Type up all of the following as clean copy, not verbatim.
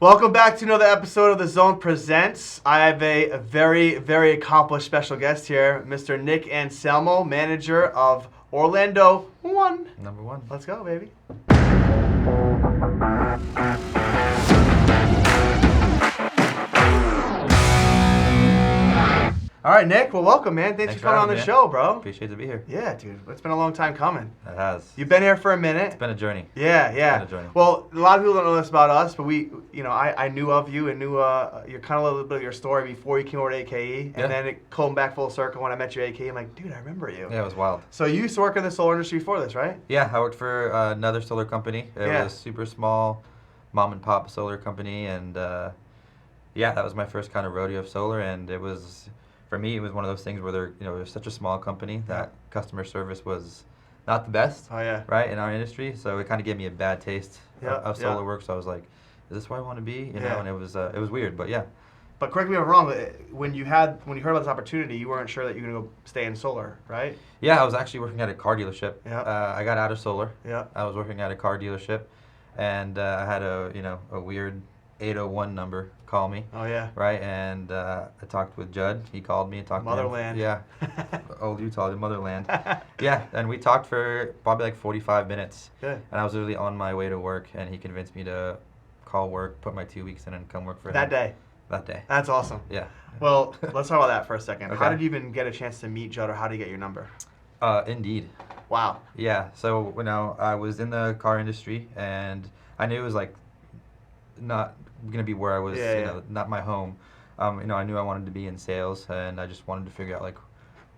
Welcome back to another episode of The Zone Presents. I have a very, very accomplished special guest here, Mr. Nick Anselmo, manager of Orlando 1. Number 1. Let's go, baby. All right, Nick. Well, welcome, man. Thanks for coming on the show, bro. Appreciate to be here. Yeah, dude. It's been a long time coming. It has. You've been here for a minute. It's been a journey. Yeah. It's been a journey. Well, a lot of people don't know this about us, but I knew of you and knew your kind of a little bit of your story before you came over to AKE, and then it came back full circle when I met you at AKE. I'm like, dude, I remember you. Yeah, it was wild. So you used to work in the solar industry before this, right? Yeah, I worked for another solar company. It was a super small mom and pop solar company, and that was my first kind of rodeo of solar, and it was. For me, it was one of those things where it was such a small company that customer service was not the best, right, in our industry. So it kind of gave me a bad taste of solar work. So I was like, "Is this where I want to be?" You know, and it was weird, but yeah. But correct me if I'm wrong. When you heard about this opportunity, you weren't sure that you were gonna go stay in solar, right? Yeah, I was actually working at a car dealership. Yeah. I got out of solar. Yeah. I was working at a car dealership, and I had a weird 801 number call me. Oh yeah. Right, and I talked with Judd. He called me and talked Motherland. to him. Yeah. Old Utah, the motherland. Yeah, and we talked for probably like 45 minutes. Good. And I was literally on my way to work, and he convinced me to call work, put my 2 weeks in, and come work for him. That day. That's awesome. Yeah. Well, let's talk about that for a second. Okay. How did you even get a chance to meet Judd, or how did you get your number? Indeed. Wow. Yeah, so I was in the car industry, and I knew it was like not gonna be where I was, not my home. I knew I wanted to be in sales, and I just wanted to figure out like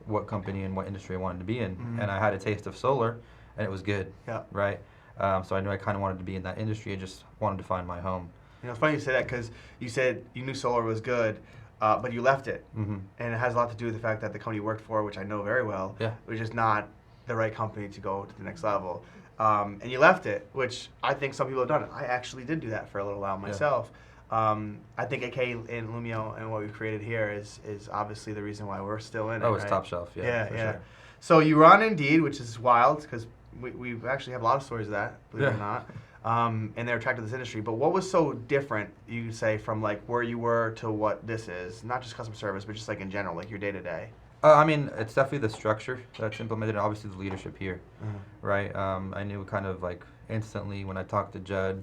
what company and what industry I wanted to be in. Mm-hmm. And I had a taste of solar, and it was good. Yeah. Right. So I knew I kind of wanted to be in that industry. I just wanted to find my home. It's funny you say that because you said you knew solar was good, but you left it, and it has a lot to do with the fact that the company you worked for, which I know very well, was just not the right company to go to the next level. And you left it, which I think some people have done it. I actually did do that for a little while myself. I think AK and Lumio and what we've created here is obviously the reason why we're still in it. Oh, it's right? top shelf. Yeah. Sure. So you were on Indeed, which is wild because we actually have a lot of stories of that, believe it or not. And they're attracted to this industry. But what was so different, you say, from like where you were to what this is? Not just customer service, but just like in general, like your day to day. I mean, it's definitely the structure that's implemented, and obviously the leadership here, right? I knew kind of like instantly when I talked to Judd,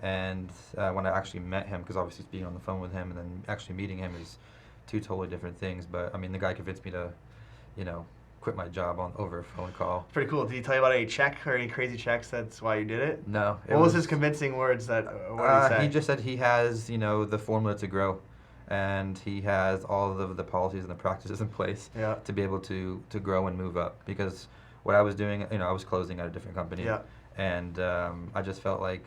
and when I actually met him, because obviously speaking on the phone with him and then actually meeting him is two totally different things. But I mean, the guy convinced me to, quit my job over a phone call. Pretty cool. Did he tell you about any check or any crazy checks? That's why you did it? No. What was his convincing words that? What did he say? He just said he has, the formula to grow. And he has all of the policies and the practices in place to be able to grow and move up. Because what I was doing, I was closing at a different company, and I just felt like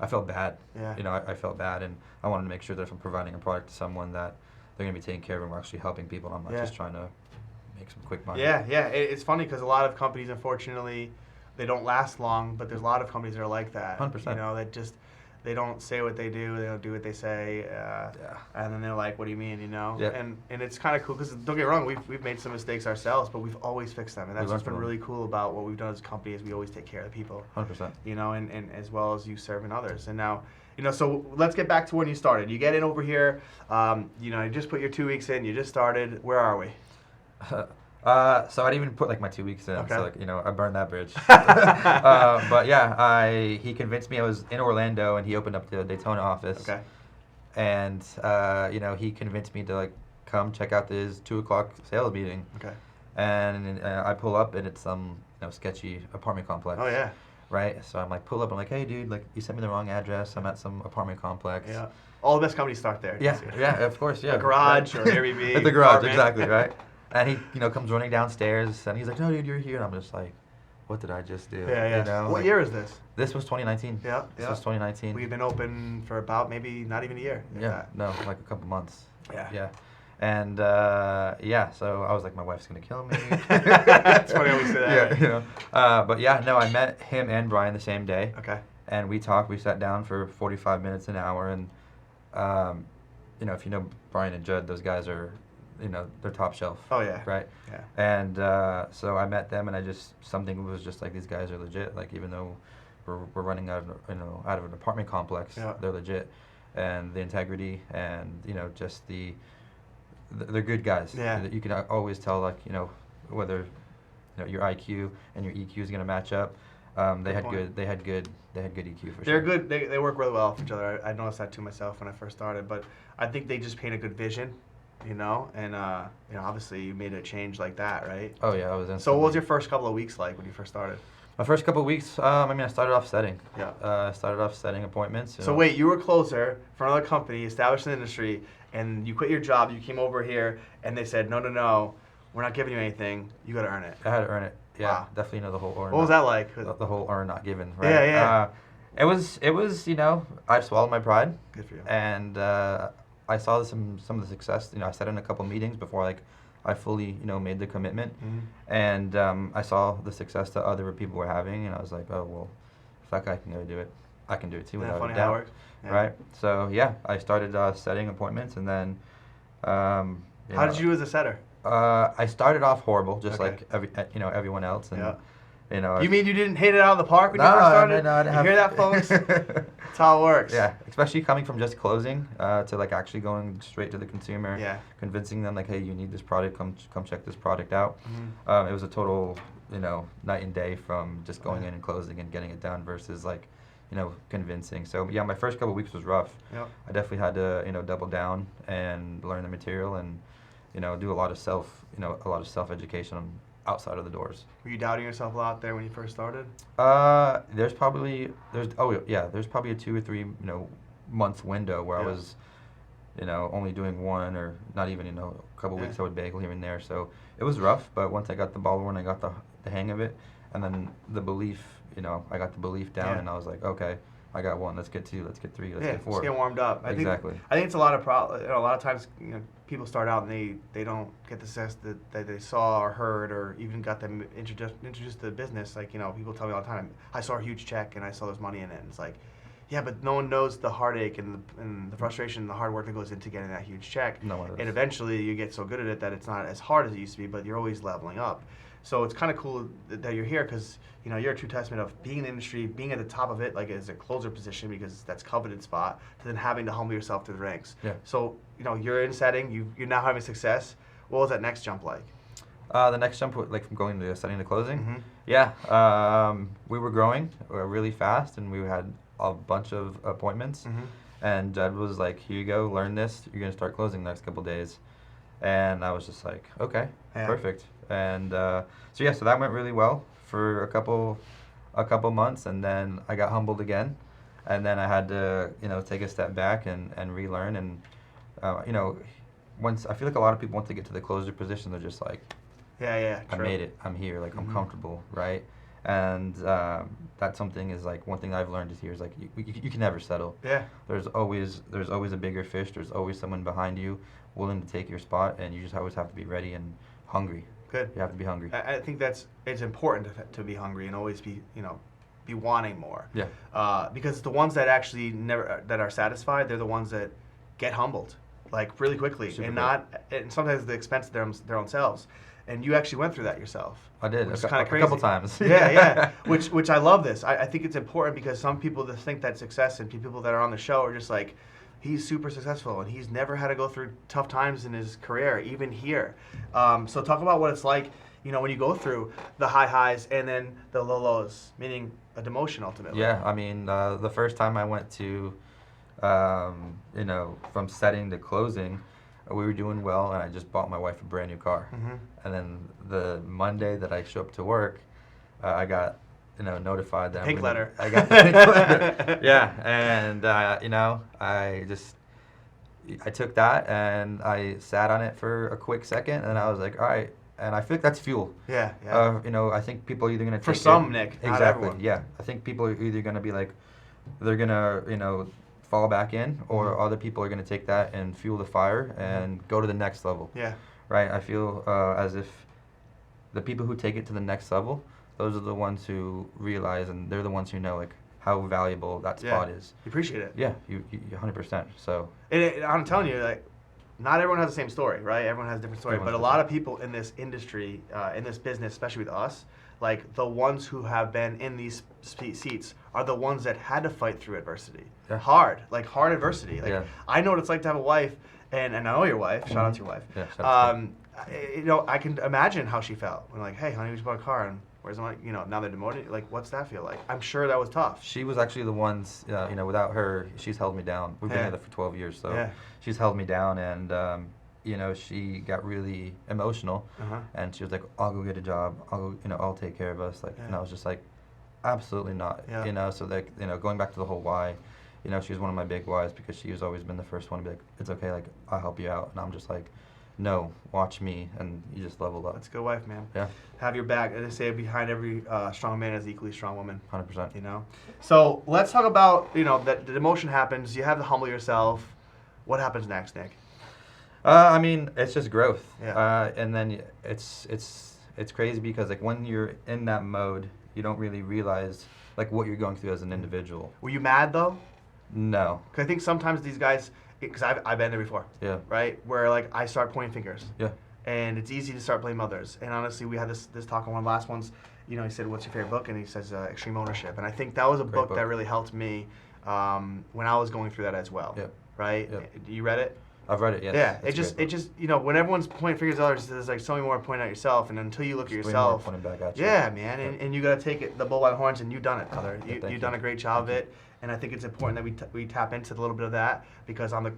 I felt bad. Yeah. I felt bad, and I wanted to make sure that if I'm providing a product to someone, that they're going to be taking care of, and we're actually helping people. And I'm not just trying to make some quick money. Yeah. It's funny because a lot of companies, unfortunately, they don't last long. But there's a lot of companies that are like that. 100%. That just. They don't say what they do. They don't do what they say. And then they're like, "What do you mean?" And it's kind of cool because don't get me wrong, we've made some mistakes ourselves, but we've always fixed them, and that's what's been really cool about what we've done as a company is we always take care of the people. 100%. And as well as you serving others. And now, so let's get back to when you started. You get in over here. You just put your 2 weeks in. You just started. Where are we? So I didn't even put like my 2 weeks in. Okay. So I burned that bridge. But yeah, he convinced me. I was in Orlando, and he opened up the Daytona office. Okay. And he convinced me to like come check out his 2:00 sales meeting. Okay. And I pull up, and it's some sketchy apartment complex. Oh yeah. Right. So I'm like pull up. I'm like, hey dude, like you sent me the wrong address. I'm at some apartment complex. Yeah. All the best companies start there. Yeah. Of course. Yeah. A garage or Airbnb. At the garage, exactly. Right. And he, comes running downstairs, and he's like, "No, dude, you're here." And I'm just like, "What did I just do?" Yeah. What year is this? This was 2019. Yeah. This was 2019. We've been open for about maybe not even a year. No, like a couple months. Yeah. And so I was like, my wife's gonna kill me. That's funny how we say that. Yeah. But yeah, no, I met him and Brian the same day. Okay. And we talked. We sat down for 45 minutes, an hour, and if you know Brian and Judd, those guys are. They're top shelf. Oh yeah. Right. Yeah. And so I met them, and something was just like, these guys are legit. Like, even though we're running out of an apartment complex, they're legit. and the integrity, and just they're good guys. Yeah. You can always tell, like, whether your IQ and your EQ is going to match up. They had good EQ for They're sure. good. They work really well for each other. I noticed that too myself when I first started. But I think they just paint a good vision, and obviously you made a change like that, right? Oh yeah, I was in. So what was your first couple of weeks like when you first started? My first couple of weeks, I started off setting. Yeah. I started off setting appointments. So wait, you were a closer for another company, established in the industry, and you quit your job. You came over here, and they said, no, we're not giving you anything. You got to earn it. I had to earn it. Yeah, wow. Definitely the whole earn. What was that like? The whole earn not given, right? Yeah. It was I swallowed my pride. Good for you. And I saw some of the success. I sat in a couple meetings before I fully made the commitment, and I saw the success that other people were having, and I was like, oh well, if that guy can go do it, I can do it too. Isn't that without funny a doubt. how it works? Yeah. Right. So yeah, I started setting appointments, and then. How did you do as a setter? I started off horrible, just Okay. like everyone else, and yeah. You mean you didn't hit it out of the park when you first started? No, I didn't you hear that, folks? That's how it works. Yeah, especially coming from just closing to like actually going straight to the consumer, convincing them like, hey, you need this product, come check this product out. It was a total night and day from just going in and closing and getting it done versus like convincing. So yeah, my first couple of weeks was rough. Yep. I definitely had to double down and learn the material and do a lot of self education outside of the doors. Were you doubting yourself a lot there when you first started? There's probably a 2 or 3 month window where I was only doing one or not even a couple weeks I would bagel here and there. So it was rough, but once I got the ball rolling, I got the hang of it, and then the belief, I got the belief down, and I was like, okay, I got 1, let's get 2, let's get 3, let's get 4. Just get warmed up. Exactly. I think it's a lot of a lot of times people start out and they don't get the success that they saw or heard or even got them introduced to the business. Like people tell me all the time, I saw a huge check and I saw there's money in it. And it's like, yeah, but no one knows the heartache and the frustration and the hard work that goes into getting that huge check. No one does. And eventually you get so good at it that it's not as hard as it used to be, but you're always leveling up. So it's kind of cool that you're here because you're a true testament of being in the industry, being at the top of it, like as a closer position because that's coveted spot, to then having to humble yourself to the ranks. Yeah. So you're in setting, you're now having success. What was that next jump like? The next jump, like from going to setting to closing. Yeah, we were growing really fast, and we had a bunch of appointments. And Judd was like, "Here you go, learn this. You're gonna start closing the next couple days." And I was just like, "Okay, perfect." And so that went really well for a couple months, and then I got humbled again, and then I had to take a step back and relearn, and once I feel like a lot of people once they get to the closer position, they're just like, true. I made it, I'm here, like I'm comfortable, right? And that's something is like one thing I've learned is here is like you can never settle. Yeah. There's always a bigger fish. There's always someone behind you willing to take your spot, and you just always have to be ready and hungry. Good. You have to be hungry. I think it's important to be hungry and always be wanting more. Yeah. Because the ones that actually that are satisfied, they're the ones that get humbled like really quickly and sometimes at the expense of their own selves. And you actually went through that yourself. I did. Which is kind of crazy. A couple times. Yeah. Which I love this. I think it's important because some people just think that success and people that are on the show are just like, he's super successful and he's never had to go through tough times in his career, even here. So talk about what it's like, when you go through the high highs and then the low lows, meaning a demotion ultimately. Yeah, I mean, the first time I went to, from setting to closing, we were doing well, and I just bought my wife a brand new car. And then the Monday that I show up to work, I got notified that pink letter. I got the pink letter. Yeah, and I took that and I sat on it for a quick second, and I was like, all right. And I feel like that's fuel. Yeah. I think people are either gonna take for some, Nick. Exactly. Not everyone. Yeah, I think people are either gonna be like, they're gonna fall back in, or other people are gonna take that and fuel the fire and go to the next level. Yeah. Right. I feel as if the people who take it to the next level, those are the ones who realize, and they're the ones who know like how valuable that spot is. You appreciate it. Yeah, you 100%. So. I'm telling you, like, not everyone has the same story, right? Everyone has a different story. But a lot of people in this industry, in this business, especially with us, like the ones who have been in these seats are the ones that had to fight through adversity. Yeah. Hard adversity. Like, yeah. I know what it's like to have a wife, and I know your wife. Shout out to your wife. Yeah, shout out to I can imagine how she felt when, like, hey, honey, we just bought a car, and where's the money? Now they're demoted. Like, what's that feel like? I'm sure that was tough. She was actually the ones, without her, she's held me down. We've been together for 12 years, so she's held me down, and she got really emotional, and she was like, I'll go get a job. I'll go, I'll take care of us. Like, and I was just like, absolutely not. So like, going back to the whole why, she was one of my big whys because she has always been the first one to be like, it's okay, like, I'll help you out. And I'm just like, no, watch me, and you just level up. That's a good wife, man. Yeah. Have your back. As they say, behind every strong man is an equally strong woman. 100%. So let's talk about, that the demotion happens. You have to humble yourself. What happens next, Nick? I mean, it's just growth. Yeah. And then it's crazy because, like, when you're in that mode, you don't really realize, like, what you're going through as an individual. Were you mad, though? No. Because I think sometimes these guys, because I've been there before. Yeah. Right? Where, like, I start pointing fingers. Yeah. And it's easy to start blaming others. And honestly, we had this talk on one of the last ones. He said, what's your favorite book? And he says, Extreme Ownership. And I think that was a book that really helped me when I was going through that as well. Yep. Right? Yep. You read it? I've read it, yes. Yeah, it just when everyone's pointing fingers at others, there's like so many more pointing at yourself, and until you look at yourself, pointing back at you. yeah, man, and you gotta take the bull by the horns, and you've done it, brother. You've done a great job of it, and I think it's important that we tap into a little bit of that because on the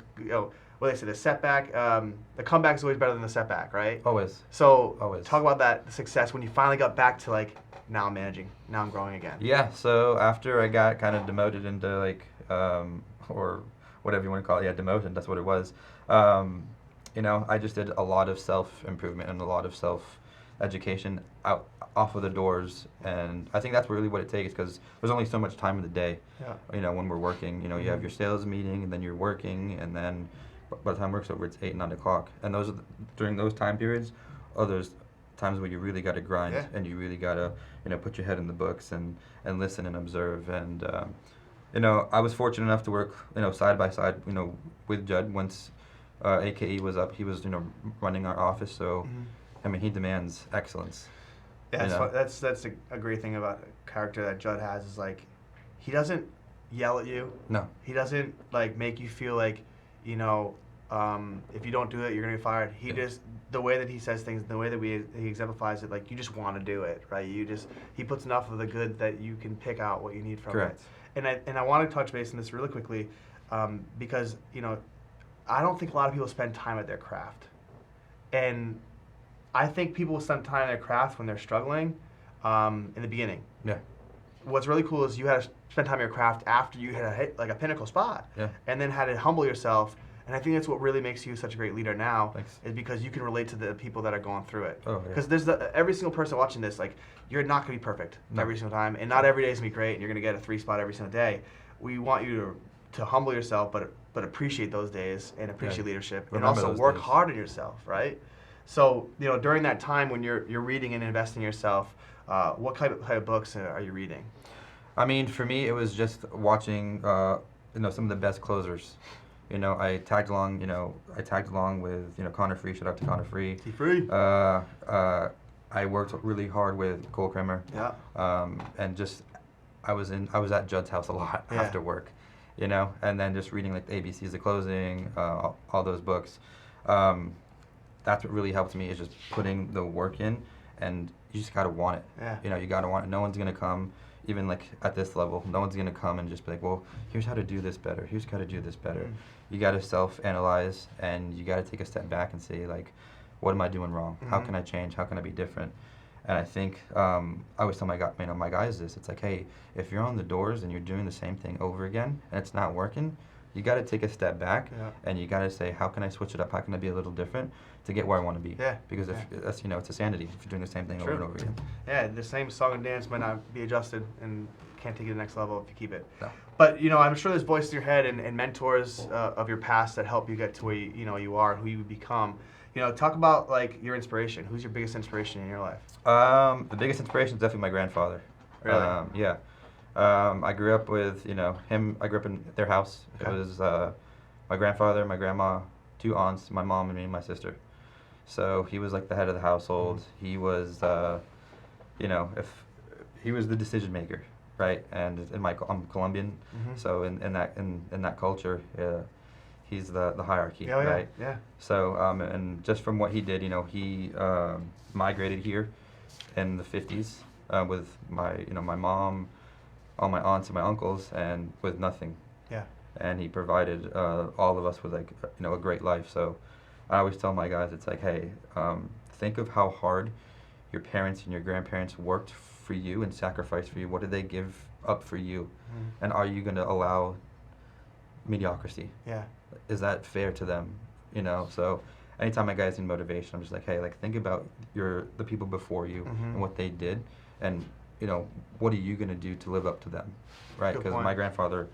what they say, the setback, the comeback is always better than the setback, right? Always. So always. Talk about that success when you finally got back to like now I'm managing, now I'm growing again. Yeah. So after I got kind of demoted into like or whatever you want to call it, demoted. That's what it was. I just did a lot of self-improvement and a lot of self-education off of the doors, and I think that's really what it takes because there's only so much time in the day. Yeah. When we're working, you have your sales meeting, and then you're working, and then by the time work's over, it's 8, 9 o'clock, and those are during those time periods, there's times where you really got to grind, and you really got to put your head in the books and listen and observe, and I was fortunate enough to work side by side with Judd once AKE was up. He was running our office, so I mean he demands excellence. Yeah, that's a great thing about a character that Judd has is like he doesn't yell at you. No. He doesn't like make you feel like if you don't do it you're gonna be fired. He just the way that he says things, the way that he exemplifies it, like you just want to do it, right? He puts enough of the good that you can pick out what you need from Correct. it. And I want to touch base on this really quickly because I don't think a lot of people spend time at their craft, and I think people will spend time at their craft when they're struggling in the beginning. Yeah. What's really cool is you had to spend time at your craft after you had hit like a pinnacle spot, and then had to humble yourself. And I think that's what really makes you such a great leader now. Thanks. Is because you can relate to the people that are going through it. Oh, yeah. Because there's every single person watching this, like you're not gonna be perfect every single time, and not every day is gonna be great, and you're gonna get a 3 spot every single day. We want you to humble yourself, but appreciate those days and appreciate leadership, and also work hard on yourself, right? So during that time when you're reading and investing in yourself, what type of books are you reading? I mean, for me, it was just watching some of the best closers. I tagged along. I tagged along with Connor Free. Shout out to Connor Free. Free. I worked really hard with Cole Kramer. Yeah. And just I was at Judd's house a lot after work, and then just reading like the ABCs of Closing, all those books. That's what really helped me is just putting the work in, and you just gotta want it. Yeah. You gotta want it. No one's gonna come. Even like at this level, no one's gonna come and just be like, well, here's how to do this better. Here's how to do this better. You gotta self-analyze, and you gotta take a step back and say like, what am I doing wrong? How can I change? How can I be different? And I think I always tell my guys this. It's like, hey, if you're on the doors and you're doing the same thing over again and it's not working, you got to take a step back and you got to say, how can I switch it up? How can I be a little different to get where I want to be? Yeah. Because if that's it's a sanity if you're doing the same thing over and over again. Yeah, the same song and dance might not be adjusted and can't take it to the next level if you keep it. No. But I'm sure there's voices in your head and mentors of your past that help you get to where you are and who you become. Talk about like your inspiration. Who's your biggest inspiration in your life? The biggest inspiration is definitely my grandfather. Really? Yeah. I grew up with him. I grew up in their house. Okay. It was my grandfather, my grandma, 2 aunts, my mom, and me and my sister. So he was like the head of the household. He was if he was the decision maker, right? And I'm Colombian, so in that culture, he's the hierarchy, right? Yeah. So and just from what he did, he migrated here in the 50s with my mom, all my aunts and my uncles, and with nothing. Yeah. And he provided all of us with a great life. So I always tell my guys, it's like, hey, think of how hard your parents and your grandparents worked for you and sacrificed for you. What did they give up for you? And are you going to allow mediocrity? Yeah. Is that fair to them? So anytime my guys need motivation, I'm just like, hey, think about the people before you and what they did, and what are you going to do to live up to them, right? Because my grandfather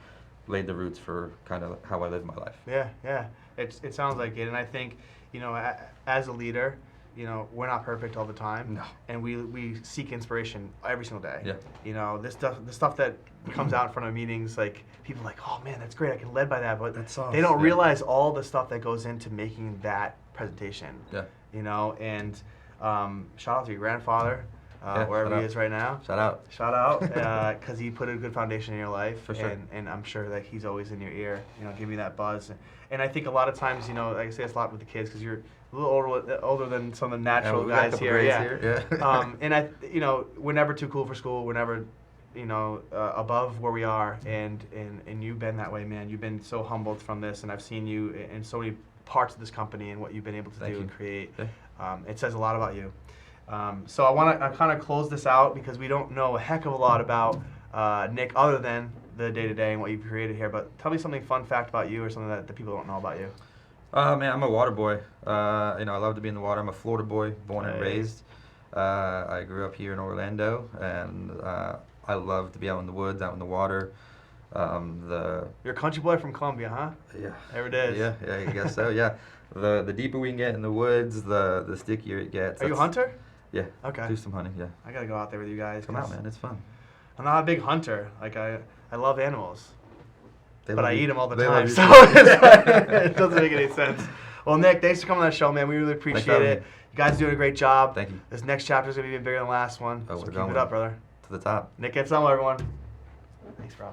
laid the roots for kind of how I live my life. Yeah. It sounds like it, and I think as a leader, we're not perfect all the time. No. And we seek inspiration every single day. Yeah. The stuff that comes out in front of meetings, like people are like, oh man, that's great, I can lead by that, but that's awesome. They don't realize all the stuff that goes into making that presentation. Yeah. And shout out to your grandfather, wherever he is right now. Shout out. Because he put a good foundation in your life. For sure. And I'm sure that he's always in your ear, giving you that buzz. And I think a lot of times, like I say this a lot with the kids, because you're a little older than some of the natural guys here. Yeah. And we're never too cool for school. We're never, above where we are. And you've been that way, man. You've been so humbled from this, and I've seen you in so many parts of this company and what you've been able to do and create. Yeah. It says a lot about you. So I want to kind of close this out, because we don't know a heck of a lot about Nick other than the day-to-day and what you've created here. But tell me something fun fact about you, or something that the people don't know about you. Man, I'm a water boy. I love to be in the water. I'm a Florida boy, born and raised. I grew up here in Orlando, and I love to be out in the woods, out in the water. You're a country boy from Colombia, huh? Yeah. There it is. Yeah, I guess so. Yeah. The deeper we can get in the woods, the stickier it gets. Are you a hunter? Yeah. Okay. Do some hunting. Yeah. I gotta go out there with you guys. Come out, man. It's fun. I'm not a big hunter. Like I love animals. But I eat them all the They time, love you so too. it doesn't make any sense. Well, Nick, thanks for coming on the show, man. We really appreciate it. You guys are doing a great job. Thank you. This next chapter is going to be even bigger than the last one. Oh, so we're keep going it up, brother. To the top. Nick Anselmo, everyone. Thanks, bro.